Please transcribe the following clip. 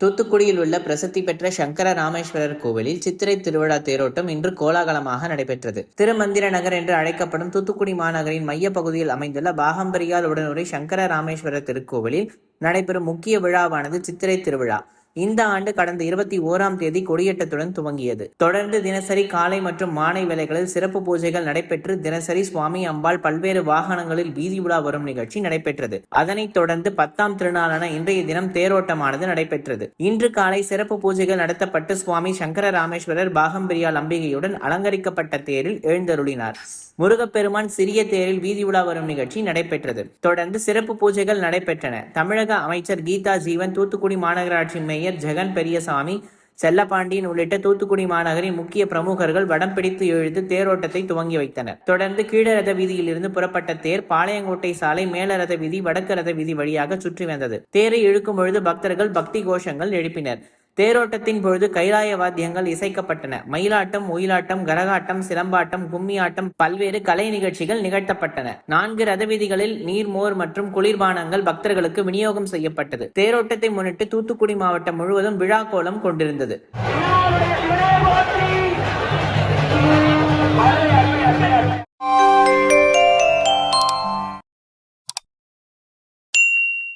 தூத்துக்குடியில் உள்ள பிரசித்தி பெற்ற சங்கர ராமேஸ்வரர் கோவிலில் சித்திரை திருவிழா தேரோட்டம் இன்று கோலாகலமாக நடைபெற்றது. திருமந்திர நகர் என்று அழைக்கப்படும் தூத்துக்குடி மாநகரின் மைய பகுதியில் அமைந்துள்ள பாகம்பரியால் உடனுரை சங்கர ராமேஸ்வரர் திருக்கோவிலில் நடைபெறும் முக்கிய விழாவானது சித்திரை திருவிழா. இந்த ஆண்டு கடந்த 21ஆம் தேதி கொடியேற்றத்துடன் துவங்கியது. தொடர்ந்து தினசரி காலை மற்றும் மாலை வேளைகளில் சிறப்பு பூஜைகள் நடைபெற்று தினசரி சுவாமி அம்பாள் பல்வேறு வாகனங்களில் வீதி உலா வரும் நிகழ்ச்சி நடைபெற்றது. அதனைத் தொடர்ந்து 10ஆம் திருநாளான இன்றைய தினம் தேரோட்டமானது நடைபெற்றது. இன்று காலை சிறப்பு பூஜைகள் நடத்தப்பட்டு சுவாமி சங்கர ராமேஸ்வரர் பாகம்பிரியால் அம்பிகையுடன் அலங்கரிக்கப்பட்ட தேரில் எழுந்தருளினார். முருகப்பெருமான் சிறிய தேரில் வீதி உலா வரும் நிகழ்ச்சி நடைபெற்றது. தொடர்ந்து சிறப்பு பூஜைகள் நடைபெற்றன. தமிழக அமைச்சர் கீதா ஜீவன், தூத்துக்குடி மாநகராட்சி மேயர் ஜெகன் பெரியசாமி, செல்லப்பாண்டியன் உள்ளிட்ட தூத்துக்குடி மாநகரின் முக்கிய பிரமுகர்கள் வடம் பிடித்து எழுந்து தேரோட்டத்தை துவங்கி வைத்தனர். தொடர்ந்து கீழரத வீதியில் இருந்து புறப்பட்ட தேர் பாளையங்கோட்டை சாலை, மேலரத வீதி, வடக்கு ரத வீதி வழியாக சுற்றி வந்தது. தேரை இழுக்கும் பொழுது பக்தர்கள் பக்தி கோஷங்கள் எழுப்பினர். தேரோட்டத்தின் பொழுது கைலாய வாத்தியங்கள் இசைக்கப்பட்டன. மயிலாட்டம், ஒயிலாட்டம், கரகாட்டம், சிலம்பாட்டம், கும்மியாட்டம், பல்வேறு கலை நிகழ்ச்சிகள் நிகழ்த்தப்பட்டன. 4 ரத வீதிகளில் நீர்மோர் மற்றும் குளிர்பானங்கள் பக்தர்களுக்கு விநியோகம் செய்யப்பட்டது. தேரோட்டத்தை முன்னிட்டு தூத்துக்குடி மாவட்டம் முழுவதும் விழா கோலம் கொண்டிருந்தது.